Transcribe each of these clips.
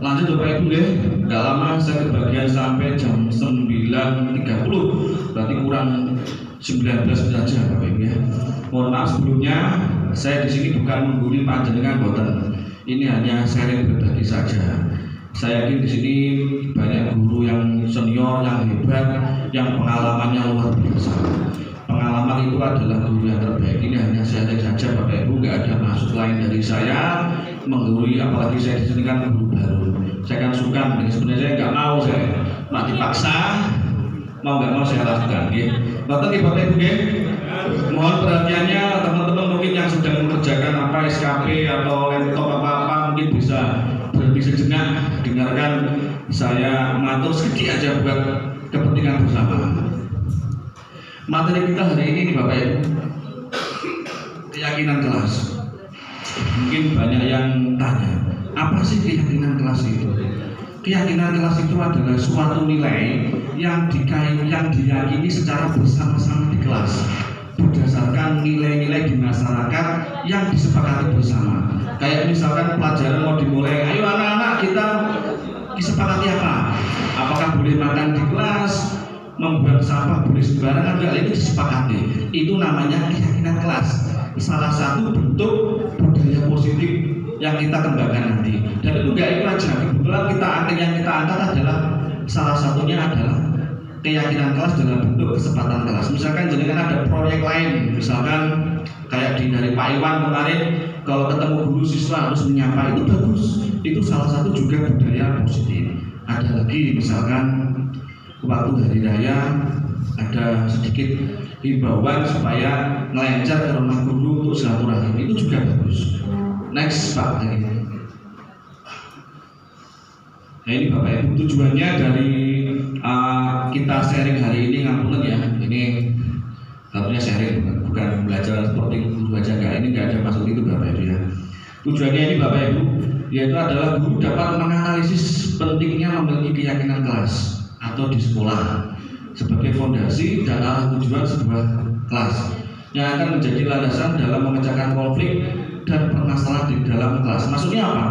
Lanjut Bapak Ibu ya, nggak lama saya kebagian sampai jam 9.30, berarti kurang 19 saja Bapak Ibu ya. Mohon maaf sebelumnya, saya di sini bukan menggurui panjenengan boten. Ini hanya sharing berbagi saja. Saya yakin di sini banyak guru yang senior, yang hebat, yang pengalamannya luar biasa. Pengalaman itu adalah guru yang terbaik. Ini hanya sharing saja Bapak Ibu, nggak ada maksud lain dari saya menggurui, apalagi saya di sini kan guru baru. Saya kan suka, sebenarnya saya nggak mau, saya mak dipaksa, mau nggak mau saya lakukan. Bapak Ibu, mohon perhatiannya teman-teman mungkin yang sedang mengerjakan apa SKP atau laptop apa-apa mungkin bisa berhenti sejenak, dengarkan saya matur sedikit aja buat kepentingan bersama. Materi kita hari ini nih Bapak Ibu, keyakinan kelas. Mungkin banyak yang tanya, apa sih keyakinan kelas itu? Keyakinan kelas itu adalah suatu nilai yang diyakini secara bersama-sama di kelas berdasarkan nilai-nilai di masyarakat yang disepakati bersama. Kayak misalkan pelajaran mau dimulai, ayo anak-anak kita disepakati apa? Apakah boleh makan di kelas, membuang sampah boleh sembarangan, enggak, itu disepakati. Itu namanya keyakinan kelas. Salah satu bentuk budaya positif yang kita kembangkan nanti. Dan itu enggak itu aja. Kebetulan yang kita angkat adalah salah satunya adalah keyakinan kelas dalam bentuk kesempatan kelas. Misalkan jenengan ada proyek lain, misalkan kayak dari Pak Iwan kemarin, kalau ketemu guru siswa harus menyapa, itu bagus. Itu salah satu juga budaya positif. Ada lagi misalkan waktu hari raya ada sedikit himbauan supaya ngelencer ke rumah guru untuk silaturahim, itu juga bagus. Next Pak. Nah ini Bapak Ibu, tujuannya dari kita sharing hari ini ngapunten ya. Ini tentunya sharing, bukan belajar seperti guru aja, ini nggak ada maksud itu Bapak Ibu ya. Tujuannya ini Bapak Ibu, yaitu adalah guru dapat menganalisis pentingnya memiliki keyakinan kelas atau di sekolah sebagai fondasi dan arah tujuan sebuah kelas yang akan menjadi landasan dalam memecahkan konflik dan permasalahan di dalam kelas. Maksudnya apa?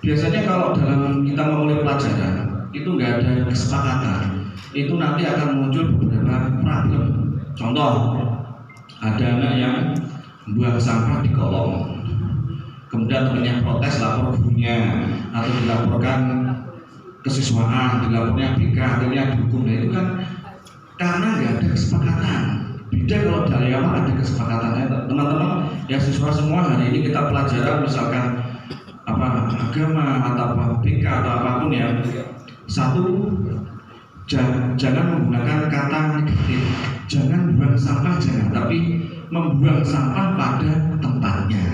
Biasanya kalau dalam kita memulai pelajaran itu nggak ada kesepakatan, itu nanti akan muncul beberapa problem. Contoh, ada anak yang buang sampah di kolong, kemudian temannya protes, lapor gurunya atau dilaporkan kesiswaan, dilapornya BK, akhirnya dihukum. Nah itu kan karena nggak ada kesepakatan. Beda kalau dari awal ada kesepakatannya. Teman-teman ya, siswa semua hari ini kita pelajaran misalkan apa agama atau apa BK atau apapun ya, satu, jangan menggunakan kata negatif, jangan buang sampah, jangan, tapi membuang sampah pada tempatnya.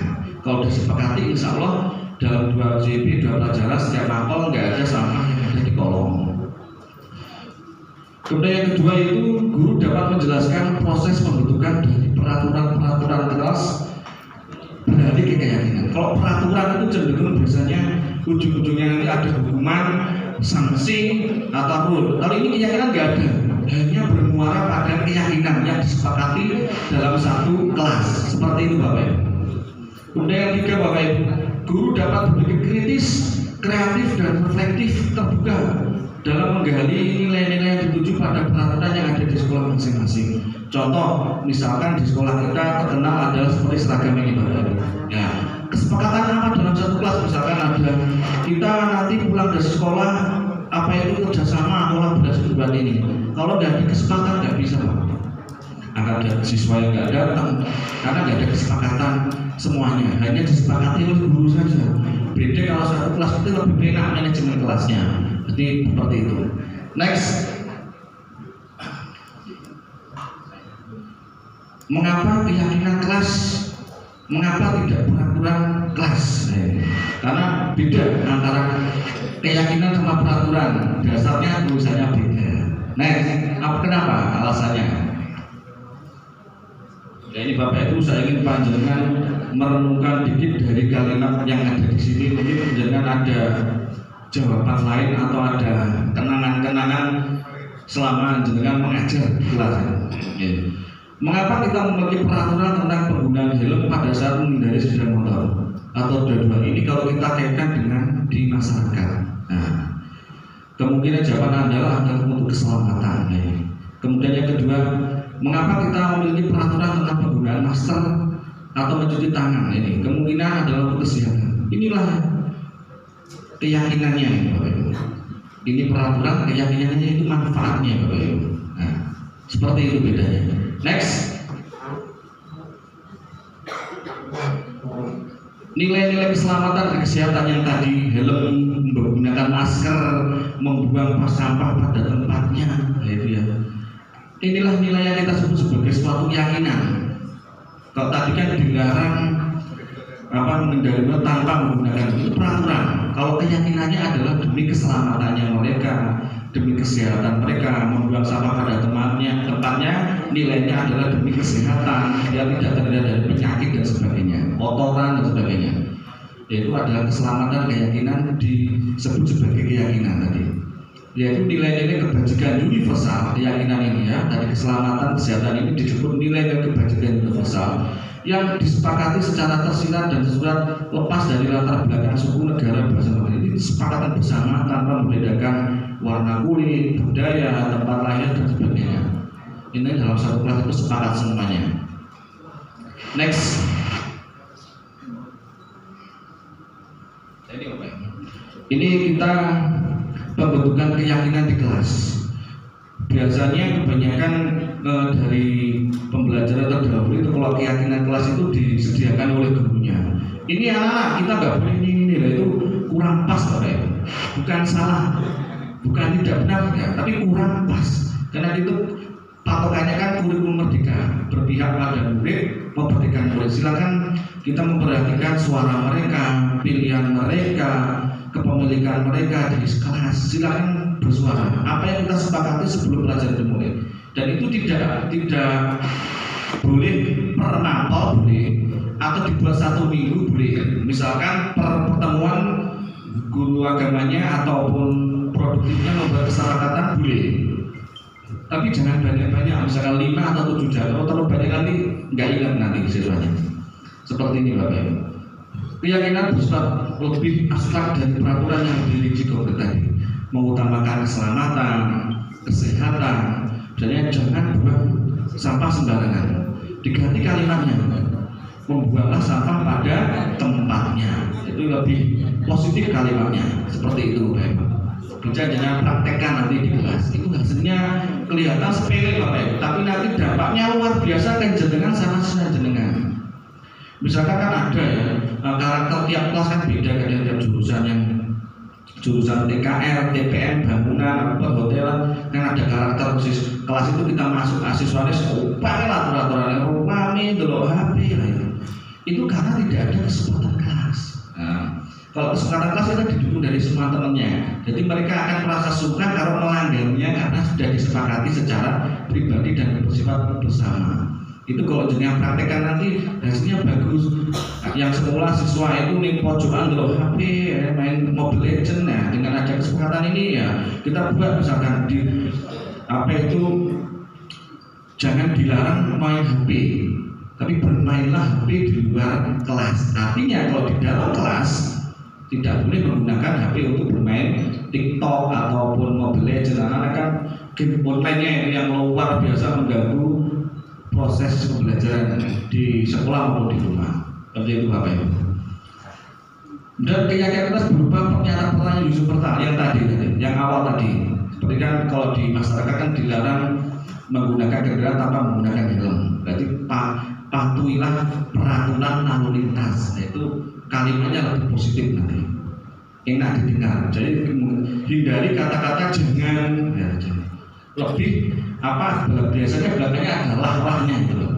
Kalau disepakati, insya Allah dalam 2 JP, 2 pelajaran setiap mapel nggak ada sampah yang ada di kolong. Kemudian yang kedua itu guru dapat menjelaskan proses pembentukan dari peraturan-peraturan kelas beralih ke keyakinan. Kalau peraturan itu cenderung biasanya ujung-ujungnya nanti ada hukuman, sanksi atau rule. Kalau ini keyakinan nggak ada, hanya bermuara pada keyakinan yang disepakati dalam satu kelas. Seperti itu Bapak Ibu. Kemudian yang ketiga Bapak Ibu, guru dapat berpikir kritis, kreatif dan reflektif, terbuka dalam menggali nilai-nilai yang dituju pada peraturan yang ada di sekolah masing-masing. Contoh, misalkan di sekolah kita terkenal adalah seperti seragam ini Bapak Ibu. Ya, kesepakatan apa dalam satu kelas? Misalkan ada kita nanti pulang dari sekolah apa itu kerjasama kolaborasi buat ini. Kalau nggak ada kesepakatan nggak bisa Pak. Akan ada siswa yang nggak datang karena nggak ada kesepakatan semuanya. Hanya disepakati oleh guru saja. Beda kalau satu kelas itu lebih enak manajemen kelasnya. Jadi seperti itu. Next, mengapa keyakinan kelas? Mengapa tidak peraturan kelas? Karena beda antara keyakinan sama peraturan. Dasarnya tulisannya beda. Next, kenapa? Alasannya? Ya ini Bapak Ibu, saya ingin panjenengan merenungkan dikit dari kalimat yang ada di sini. Mungkin panjenengan ada jawaban lain atau ada kenangan-kenangan selama jenengan mengajar di kelas. Mengapa kita memiliki peraturan tentang penggunaan helm pada saat mengendari sepeda motor atau dua-dua ini kalau kita kaitkan dengan di masyarakat? Nah, kemungkinan jawaban adalah untuk keselamatan. Kemudian yang kedua, mengapa kita memiliki peraturan tentang penggunaan masker atau mencuci tangan? Ini kemungkinan adalah untuk kesehatan. Inilah keyakinannya, Bapak Ibu. Ini peraturan, keyakinannya itu manfaatnya, Bapak Ibu. Nah, seperti itu bedanya. Next, nilai-nilai keselamatan dan kesehatan yang tadi, helm, menggunakan masker, membuang sampah pada tempatnya, nah itu ya. Inilah nilai yang kita sebut sebagai suatu keyakinan. Kalau tadi kan dilarang mengendari tanpa menggunakan itu peraturan. Kalau keyakinannya adalah demi keselamatannya mereka, demi kesehatan mereka, membuang sampah pada tempatnya, nilainya adalah demi kesehatan, dia tidak terhindar dari penyakit dan sebagainya, kotoran dan sebagainya. Yaitu adalah keselamatan, keyakinan disebut sebagai keyakinan tadi. Yaitu nilai-nilai kebajikan universal, keyakinan ini ya, tadi keselamatan, kesehatan ini disebut nilai-nilai kebajikan universal yang disepakati secara tersirat dan tersurat lepas dari latar belakang suku, negara, bahasa. Ini kesepakatan bersama tanpa membedakan warna kulit, budaya, tempat lahir dan sebagainya. Ini dalam satu kelas itu sepakat semuanya. Next. Ini kita pembentukan keyakinan di kelas. Biasanya kebanyakan dari pembelajaran terdahulu itu kalau keyakinan kelas itu disediakan oleh gurunya. Ini anak-anak kita nggak boleh ini lah, itu kurang pas, Bapak Ibu. Bukan salah, bukan tidak benar ya, tapi kurang pas. Karena itu patokannya kan kurikulum merdeka, berpihak pada murid, memerdekakan murid. Silakan kita memperhatikan suara mereka, pilihan mereka, kepemilikan mereka di kelas. Silakan bersuara. Apa yang kita sepakati sebelum pelajaran dimulai. Dan itu tidak boleh per Natal boleh, atau dibuat 1 minggu boleh. Misalkan per pertemuan guru agamanya ataupun produktifnya membuat kesepakatan boleh. Tapi jangan banyak-banyak, misalkan 5 atau 7 jam. Kalau terlalu banyak nanti nggak ingat nanti siswanya. Seperti ini Bapak Ibu. Keyakinan bersifat lebih abstrak dari peraturan yang dirinci konkret tadi. Mengutamakan keselamatan, kesehatan. Misalnya jangan buang sampah sembarangan. Diganti kalimatnya, membuanglah sampah pada tempatnya. Itu lebih positif kalimatnya. Seperti itu Bapak Ibu. Jangan praktekkan nanti di kelas. Itu hasilnya kelihatan sepele Bapak Ibu, tapi nanti dampaknya luar biasa kan jenengan sama jenengan. Misalkan kan ada ya, karakter tiap kelas kan beda kan tiap jurusan, yang jurusan TKR, TPM, bangunan, perhotelan kan ada karakter khusus. Kelas itu kita masuk asiswanya supaya aturan-aturan rumami, delok HP lah itu. Itu karena tidak ada kesempatan kelas. Nah, kalau kesempatan kelas itu didukung dari semua temannya. Jadi mereka akan merasa suka kalau melanggarnya karena sudah disepakati secara pribadi dan bersifat bersama. Itu kalau jenengan praktekkan nanti hasilnya bagus. Yang semula siswa itu nih pojokan delok HP, main Mobile Legends, nah dengan ada kesepakatan ini ya kita buat misalkan di apa itu jangan dilarang main HP, tapi bermainlah HP di luar kelas. Artinya kalau di dalam kelas tidak boleh menggunakan HP untuk bermain TikTok ataupun Mobile Legends. Karena kan game online-nya yang luar biasa mengganggu proses pembelajaran di sekolah maupun di rumah. Seperti itu Bapak Ibu. Dan keyakinan kita berupa pernyataan pertanyaan Yusuf yang tadi, yang awal tadi. Seperti kan kalau di masyarakat kan dilarang menggunakan kendaraan tanpa menggunakan helm. Berarti patuhilah peraturan lalu lintas. Itu kalimatnya lebih positif nanti. Enak didengar. Jadi hindari kata-kata jangan. Ya, jangan. Lebih biasanya belakangnya ada lah-lahnya gitu loh.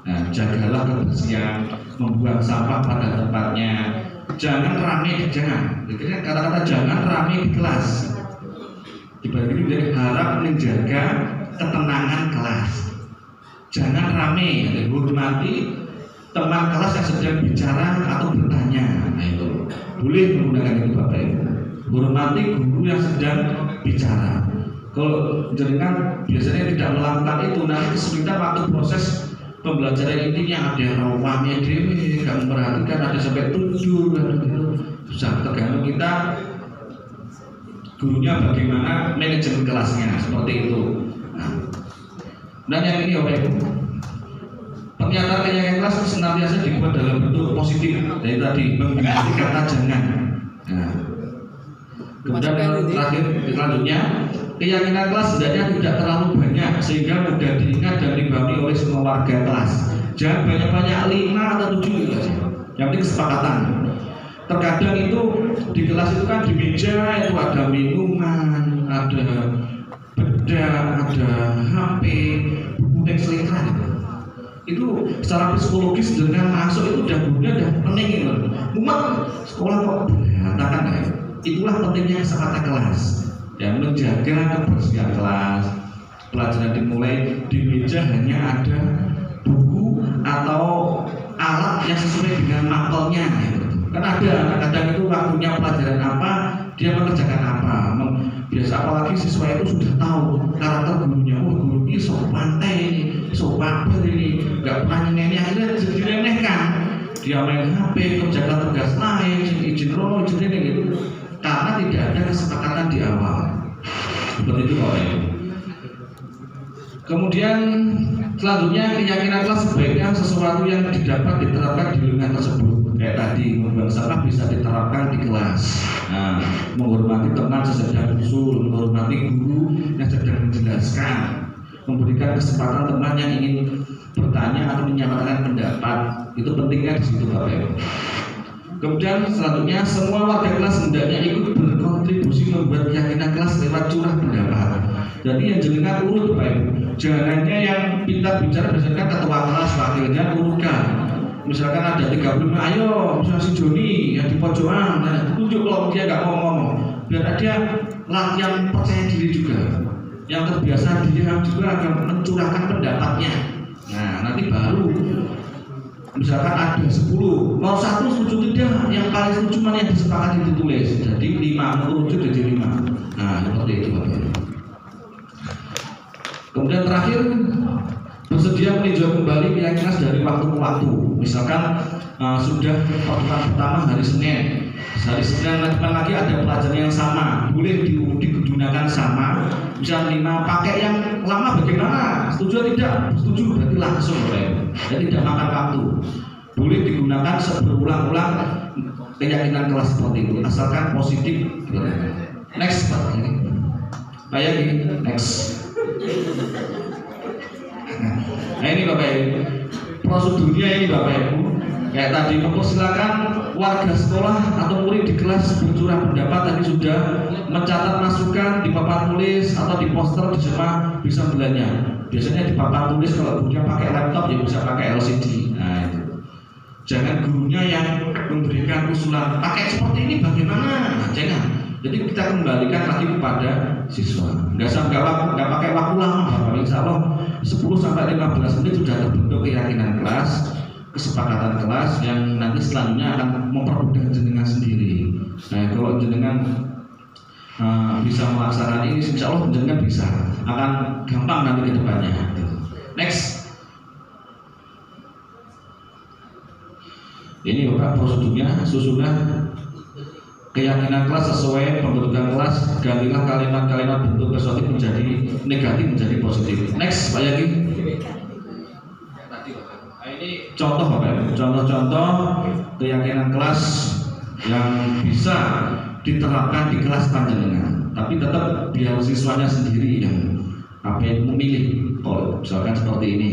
Nah, jagalah kebersihan, membuang sampah pada tempatnya, jangan rame, jangan. Jadi kata-kata jangan rame di kelas. Dibagi menjadi harap menjaga ketenangan kelas. Jangan rame, hormati teman kelas yang sedang bicara atau bertanya. Nah itu boleh menggunakan itu Bapak Ibu. Hormati guru yang sedang bicara. Kalau jenengan biasanya tidak melakukan itu, nanti kesulitan waktu proses pembelajaran intinya. Ada yang rawamnya dewi, nggak memperhatikan, ada sampai 7 susah. Tergantung kita gurunya bagaimana manajemen kelasnya seperti itu. Dan yang ini Bapak Ibu, pernyataan keyakinan kelas senantiasa dibuat dalam bentuk positif. Dari tadi mengganti kata jangan. Kemudian terakhir selanjutnya, keyakinan kelas hendaknya tidak terlalu banyak sehingga mudah diingat dan dipahami oleh semua warga kelas. Jangan banyak-banyak 5 atau 7 gitu aja. Yang penting kesepakatan. Terkadang itu di kelas itu kan di meja itu ada minuman, ada bedak, ada HP, buku teks selingkran. Itu secara psikologis dengan masuk itu udah peningin loh. Umat sekolah kok berantakan ya. Itulah pentingnya kesepakatan kelas. Ya, menjaga kebersihan kelas. Pelajaran dimulai di meja hanya ada buku atau alat yang sesuai dengan mapelnya. Kan ada kadang-kadang itu waktunya pelajaran apa, dia mengerjakan apa. Biasa apalagi siswa itu sudah tahu karakter gurunya. Oh, guru ini sok pantai ini, sok baper ini, nggak pernah nyeneni, akhirnya jadi diremehkan. Dia main HP, kerjakan tugas lain, izin rono, izin ini gitu. Karena tidak ada kesepakatan di awal. Seperti itu Pak. Kemudian selanjutnya keyakinan kelas sebaiknya sesuatu yang didapat diterapkan di lingkungan tersebut. Kayak tadi membuang sampah bisa diterapkan di kelas. Nah, menghormati teman sesedang usul, menghormati guru yang sedang menjelaskan, memberikan kesempatan teman yang ingin bertanya atau menyampaikan pendapat. Itu pentingnya di situ Bapak Ibu. Kemudian selanjutnya semua warga kelas hendaknya ikut berkontribusi membuat keyakinan kelas lewat curah pendapat. Jadi yang jenengan urut Bapak Ibu. Jangannya yang pintar bicara berdasarkan ketua kelas, wakilnya urutkan. Misalkan ada 35, ayo misalnya si Joni yang di pojokan, nah, tunjuk kalau dia nggak mau ngomong, biar dia latihan percaya diri juga. Yang terbiasa dia juga akan mencurahkan pendapatnya. Nah nanti baru misalkan ada 10, mau 1 setuju tidak, yang paling setuju mana yang disepakati ditulis. Jadi 5 merujuk jadi 5. Nah seperti itu Bapak. Kemudian terakhir, bersedia meninjau kembali keyakinan dari waktu ke waktu. Misalkan sudah pertemuan pertama hari Senin, depan lagi ada pelajaran yang sama, boleh digunakan sama. Misal 5 pakai yang lama bagaimana? Setuju atau tidak? Setuju berarti langsung jadi tidak makan waktu. Boleh digunakan berulang-ulang keyakinan kelas seperti itu, asalkan positif. Next Pak, kayak gini. Next. Nah ini Bapak Ibu, prosedurnya ini Bapak Ibu. Kayak tadi mempersilakan warga sekolah atau murid di kelas bercurah pendapat, tadi sudah mencatat masukan di papan tulis atau di poster di semua bisa belanja. Biasanya di papan tulis kalau gurunya pakai laptop ya bisa pakai LCD. Nah itu. Jangan gurunya yang memberikan usulan pakai seperti ini bagaimana? Nah, jangan. Jadi kita kembalikan lagi kepada siswa. Nggak pakai waktu lama Bapak. Insya Allah 10-15 menit sudah terbentuk keyakinan kelas, kesepakatan kelas yang nanti selanjutnya akan mempermudah jenengan sendiri. Nah kalau jenengan bisa melaksanakan ini, insya Allah jenengan bisa, akan gampang nanti ke depannya. Next. Ini Bapak prosedurnya, susunan keyakinan kelas sesuai pembentukan kelas, gantilah kalimat-kalimat bentuk positif menjadi negatif menjadi positif. Next Pak Yaki. Ini contoh Bapak, contoh-contoh keyakinan kelas yang bisa diterapkan di kelas panjenengan, tapi tetap biar siswanya sendiri yang memilih. Kalau misalkan seperti ini,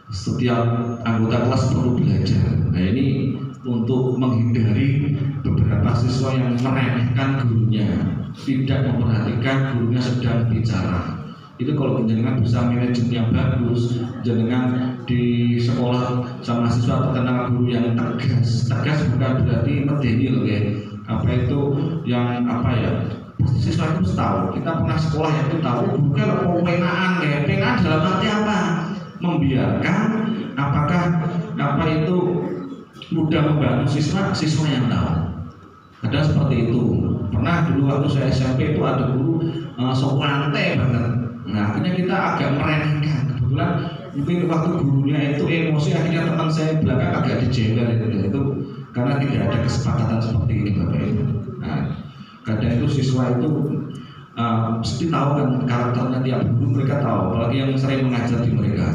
setiap anggota kelas perlu belajar. Nah ini untuk menghindari beberapa siswa yang meremehkan gurunya, tidak memperhatikan gurunya sedang bicara. Itu kalau jenengan bisa manajemen yang bagus, jenengan di sekolah sama siswa terkenal guru yang tegas. Tegas bukan berarti medeni loh ya. Apa itu yang apa ya? Siswa itu tahu. Kita pernah sekolah yang itu tahu. Bukan pewenaan kayak penaan dalam arti apa? Membiarkan apakah apa itu mudah membantu siswa yang tahu. Ada seperti itu. Pernah dulu waktu saya SMP itu ada guru sopantai banget. Nah akhirnya kita agak meremehkan. Kebetulan mungkin waktu gurunya itu emosi, akhirnya teman saya belakang agak dijengkel itu karena tidak ada kesepakatan seperti ini Bapak Ibu. Nah kadang itu siswa itu mesti tahu kan karakternya tiap guru, mereka tahu, apalagi yang sering mengajar di mereka.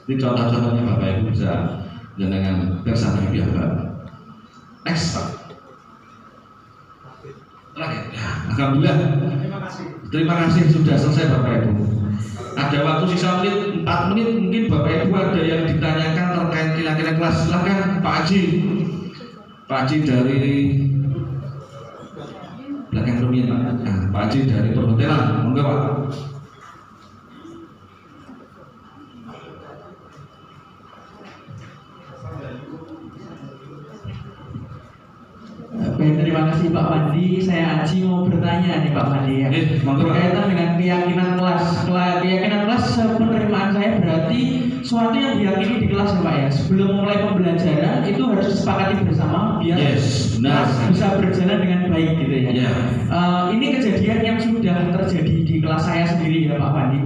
Ini contoh-contohnya Bapak Ibu bisa dengan bersama biar Pak. Next Pak. Terakhir. Ya, alhamdulillah. Terima kasih sudah selesai Bapak Ibu. Ada waktu sisa menit 4 menit, mungkin Bapak Ibu ada yang ditanyakan terkait keyakinan kelas. Silakan Pak Haji. Pak Haji dari belakang rumit Pak. Nah, Pak Haji dari perhotelan, monggo Pak. Baik, terima kasih Pak Pandi. Saya Haji mau bertanya nih Pak Pandi ya. Berkaitan dengan keyakinan kelas. Keyakinan kelas penerimaan saya berarti suatu yang diyakini di kelas ya Pak ya. Sebelum mulai pembelajaran itu harus disepakati bersama biar kelas bisa berjalan dengan baik gitu ya. Ini kejadian yang sudah terjadi di kelas saya sendiri ya Pak Pandi.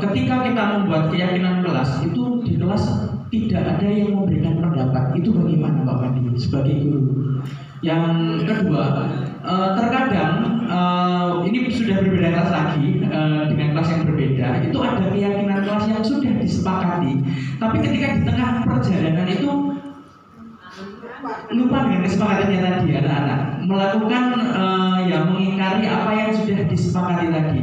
Ketika kita membuat keyakinan kelas itu di kelas tidak ada yang memberikan pendapat. Itu bagaimana Pak Pandi sebagai guru? Yang kedua, terkadang ini sudah berbeda kelas lagi dengan kelas yang berbeda. Itu ada keyakinan kelas yang sudah disepakati, tapi ketika di tengah perjalanan itu lupa dengan kesepakatannya tadi, anak-anak melakukan mengingkari apa yang sudah disepakati tadi.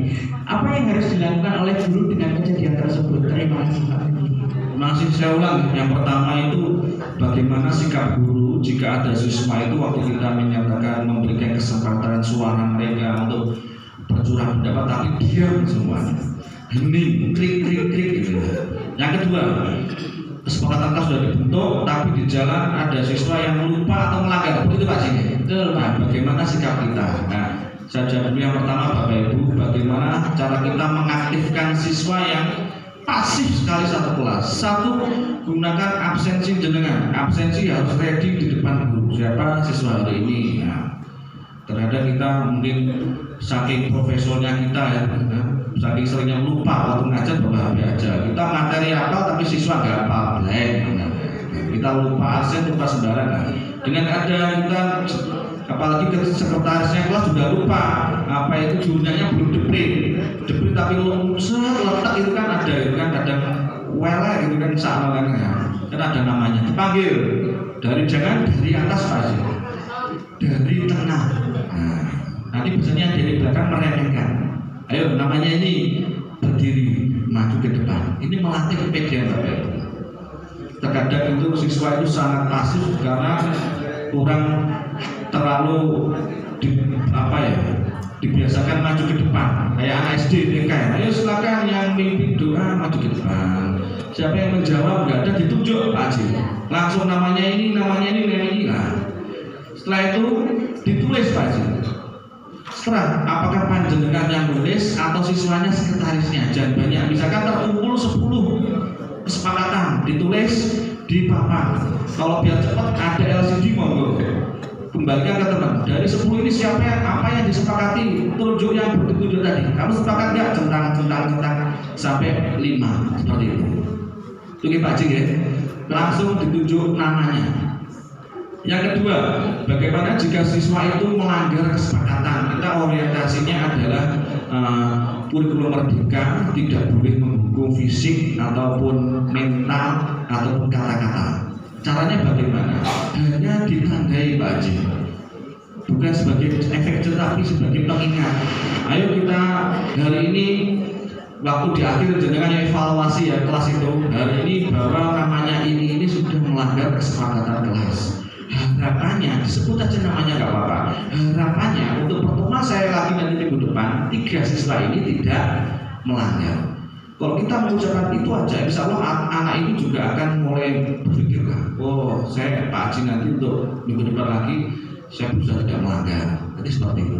Apa yang harus dilakukan oleh guru dengan kejadian tersebut? Terima kasih Pak. Masih saya ulang, yang pertama itu bagaimana sikap guru jika ada siswa itu waktu kita menyatakan memberikan kesempatan suara mereka untuk bercurah pendapat tapi diam semuanya, hening, klik gitu. Yang kedua, kesepakatan kelas sudah dibentuk tapi di jalan ada siswa yang lupa atau melanggar, itu Pak Cini. Nah, bagaimana sikap kita? Nah, saya jawab dulu yang pertama Bapak Ibu, bagaimana cara kita mengaktifkan siswa yang pasif sekali satu kelas. Satu, gunakan absensi jenengan. Absensi harus ready di depan guru. Siapa siswa hari ini? Nah, terhadap kita mungkin saking profesionalnya kita ya, saking seringnya lupa waktu ngajar bawa HP aja. Kita materi apa tapi siswa nggak apa blank. Nah, kita lupa absen, lupa sembarangan. Dengan ada kita apalagi ke sekretarisnya kelas sudah lupa apa itu jurnalnya belum depri tapi letak itu kan ada itu kan kadang wele gitu kan salurannya kan ada namanya dipanggil jangan dari atas pasti dari tengah. Nah, nanti biasanya dari belakang meremehkan. Ayo namanya ini berdiri maju ke depan. Ini melatih kepedean Bapak Ibu. Terkadang itu siswa itu sangat pasif karena kurang terlalu dibiasakan maju ke depan kayak anak SD TK. Ayo silakan yang mimpi doa maju ke depan. Siapa yang menjawab nggak ada ditunjuk Pak Haji. Langsung namanya ini. Nah, setelah itu ditulis Pak Haji. Setelah apakah panjenengan yang nulis atau siswanya sekretarisnya? Jangan banyak. Misalkan terkumpul 10 kesepakatan ditulis di papan. Kalau biar cepat ada LCD monggo. Kembalikan ke teman. Dari 10 ini siapa apa yang disepakati? Tunjuk yang bertunjuk tadi. Kamu sepakat nggak? Centang sampai 5 seperti itu. Itu Pak Haji ya. Langsung ditunjuk namanya. Yang kedua, bagaimana jika siswa itu melanggar kesepakatan? Kita orientasinya adalah kurikulum merdeka, tidak boleh menghukum fisik ataupun mental ataupun kata-kata. Caranya bagaimana? Hanya ditandai Pak Haji, bukan sebagai efek jerah tapi sebagai pengingat. Ayo kita hari ini waktu di akhir jenengan evaluasi ya kelas itu hari ini bahwa namanya ini sudah melanggar kesepakatan kelas. Harapannya disebut aja namanya nggak apa-apa. Harapannya untuk pertemuan saya lagi nanti minggu depan 3 siswa ini tidak melanggar. Kalau kita mengucapkan itu aja, insya Allah anak ini juga akan mulai berpikir, oh saya Pak Haji nanti untuk minggu depan lagi saya berusaha tidak melanggar. Jadi seperti itu.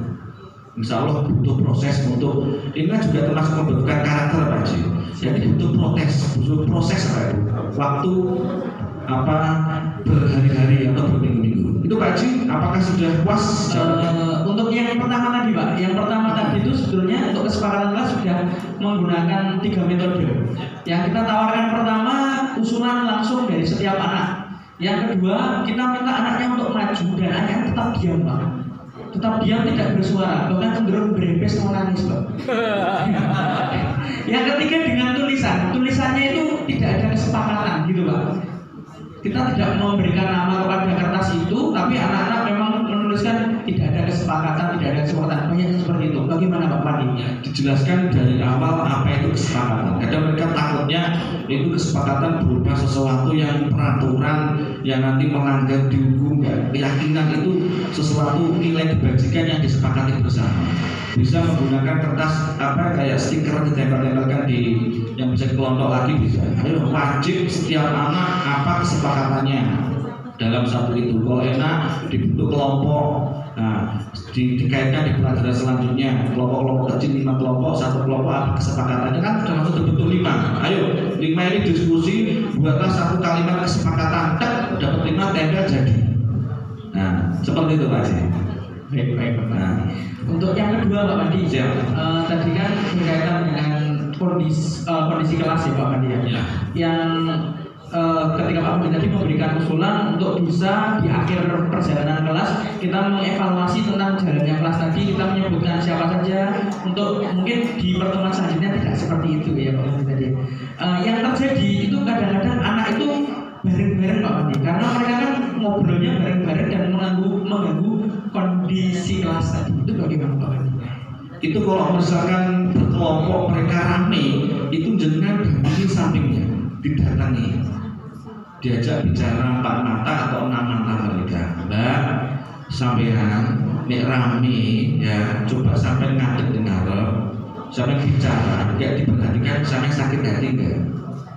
Insya Allah butuh proses untuk ini kan juga termasuk membentukkan karakter Pak Haji. Jadi butuh proses waktu berhari-hari atau berminggu-minggu. Itu Pak Haji, apakah sudah puas? Untuk yang pertama tadi Pak, yang pertama tadi itu sebetulnya untuk kesepakatan kelas sudah menggunakan 3 metode. Yang kita tawarkan pertama usulan langsung dari setiap anak. Yang kedua kita minta anaknya untuk maju dan anaknya tetap diam Pak. Tetap diam, tidak bersuara, bahkan cenderung berempes menangis Pak. Yang ketiga dengan tulisannya itu tidak ada kesepakatan gitu Pak. Kita tidak memberikan nama kepada kertas itu, tapi anak-anak memang menuliskan tidak ada kesepakatan, tidak ada kesepakatan. Banyak yang seperti itu. Bagaimana Pak Pandi? Ya, dijelaskan dari awal apa itu kesepakatan. Kadang mereka takutnya itu kesepakatan berupa sesuatu yang peraturan yang nanti melanggar dihukum. Keyakinan itu sesuatu nilai kebajikan yang disepakati bersama. Bisa menggunakan kertas kayak stiker ditempel-tempelkan di yang bisa dikelontok lagi bisa. Ayo wajib setiap anak apa kesepakatannya dalam satu itu. Kalau enak dibentuk kelompok, nah dikaitkan di pelajaran selanjutnya kelompok-kelompok kecil 5 kelompok, 1 kelompok apa kesepakatannya kan sudah masuk terbentuk 5. Ayo 5 ini diskusi, buatlah satu kalimat kesepakatan, dapat 5 tempel jadi. Nah seperti itu Pak Haji. Baik. Nah, untuk yang kedua Pak Pandi, tadi kan berkaitan dengan kondisi kelas ya Pak Pandi ya. Yang ketika Pak Pandi tadi memberikan usulan untuk bisa di akhir perjalanan kelas kita mengevaluasi tentang jalannya kelas tadi, kita menyebutkan siapa saja untuk mungkin di pertemuan selanjutnya tidak seperti itu ya Pak Pandi tadi. Yang terjadi itu kadang-kadang anak itu bareng-bareng Pak Pandi, karena mereka kan ngobrolnya bareng-bareng dan mengganggu kondisi kelas tadi. Itu bagaimana Pak Pandi? Itu kalau misalkan berkelompok mereka rame, itu jenengan di sampingnya didatangi, diajak bicara 4 mata atau 6 mata mereka. Mbak, sampean nek rame ya, coba sampai ngadeg dengar, sampai bicara, enggak diperhatikan, sampai sakit hati enggak?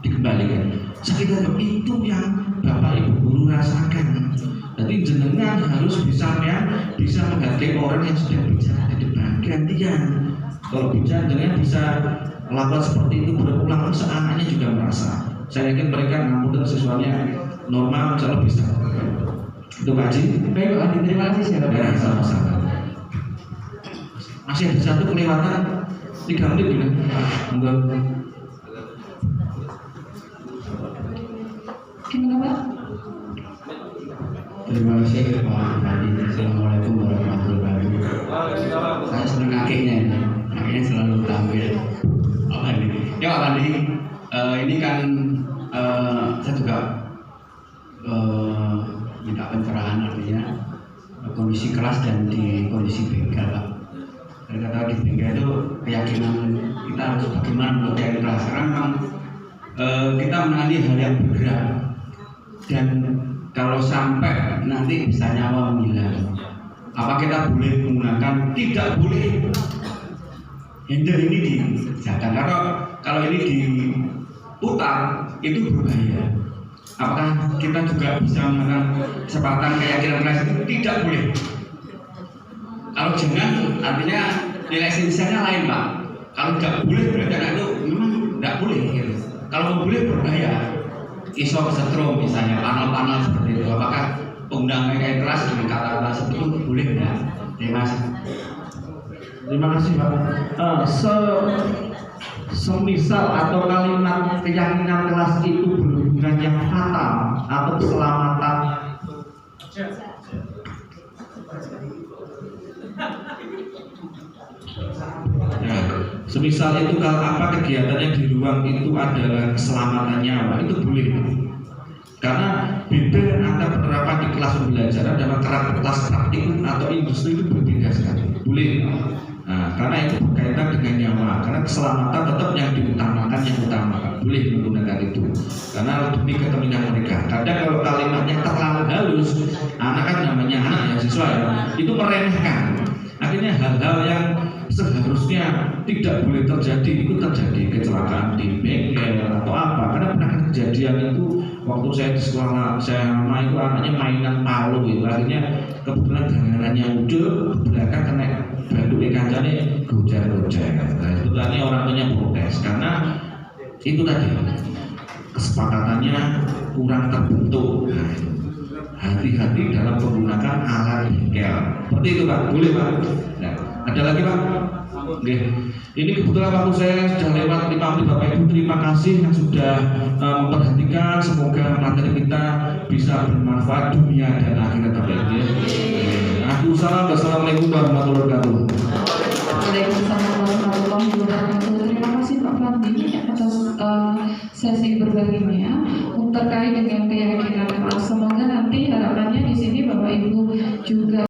Dikembalikan. Sakit hati itu yang Bapak Ibu guru rasakan. Jadi jenengan harus bisa menghargai orang yang sudah bicara di depan. Gantian. Kalau bicara jenengan bisa melakukan seperti itu berulang, anaknya juga merasa. Saya yakin mereka ngampun siswanya normal, insya Allah bisa. Itu Pak Haji. Baik Pak Haji, terima kasih siapa. Ya, sama-sama. Masih ada satu kelewatan 3 menit gitu. Enggak. Gimana Pak? Terima kasih Pak Pandi. Assalamualaikum warahmatullahi wabarakatuh. Saya senang kakeknya ini, kakeknya selalu tampil. Pak Pandi, ya Pak Pandi, ini kan saya juga minta pencerahan artinya kondisi kelas dan di kondisi bengkel Pak. Saya kata di bengkel itu keyakinan kita harus bagaimana untuk keyakinan kelas. Sekarang memang kita menangani hal yang bergerak dan kalau sampai nanti bisa nyawa menghilang, apa kita boleh menggunakan? Tidak boleh. Handle ini dijaga. Kalau ini diputar itu berbahaya. Apakah kita juga bisa menggunakan kesepakatan keyakinan kelas itu? Tidak boleh. Kalau jangan, artinya nilai esensialnya lain Pak. Kalau tidak boleh berarti anak itu memang tidak boleh. Gitu. Kalau boleh berbahaya. Iso kesetrum misalnya panel-panel seperti itu, apakah penggunaan kayak kelas dengan kata-kata seperti itu boleh enggak? Terima kasih Pak. Semisal atau kalimat keyakinan kelas itu berhubungan yang fatal atau keselamatan ya, semisal itu kalau apa kegiatannya di ruang itu adalah keselamatan nyawa, itu boleh. Karena beda antara penerapan di kelas pembelajaran dan kelas praktikum atau industri itu berbeda sekali. Boleh. Nah, karena itu berkaitan dengan nyawa. Karena keselamatan tetap yang diutamakan, yang utama. Boleh menggunakan itu. Karena demi kepentingan mereka. Kadang kalau kalimatnya terlalu halus, anak kan namanya anak ya, siswa ya, itu meremehkan. Akhirnya hal-hal yang seharusnya tidak boleh terjadi itu terjadi, kecelakaan di bengkel atau apa. Karena pernah kejadian itu waktu saya di sekolah saya main itu anaknya mainan palu gitu. Akhirnya kebetulan ganganannya udah belakang kena batu kancane gojar-gojar. Nah, sebetulnya orang tuanya protes karena itu tadi kesepakatannya kurang terbentuk. Nah, hati-hati dalam menggunakan alat bengkel. Seperti itu Pak, boleh Pak. Nah, ada lagi Pak? Oke. Ini kebetulan waktu saya sudah lewat 5 menit Bapak Ibu. Terima kasih yang sudah memperhatikan. Semoga materi kita bisa bermanfaat dunia dan akhirat Bapak Ibu ya. Assalamualaikum warahmatullahi wabarakatuh. Waalaikumsalam warahmatullahi wabarakatuh. Terima kasih Pak Fandi atas sesi berbaginya terkait dengan keyakinan kelas. Semoga nanti harapannya di sini Bapak Ibu juga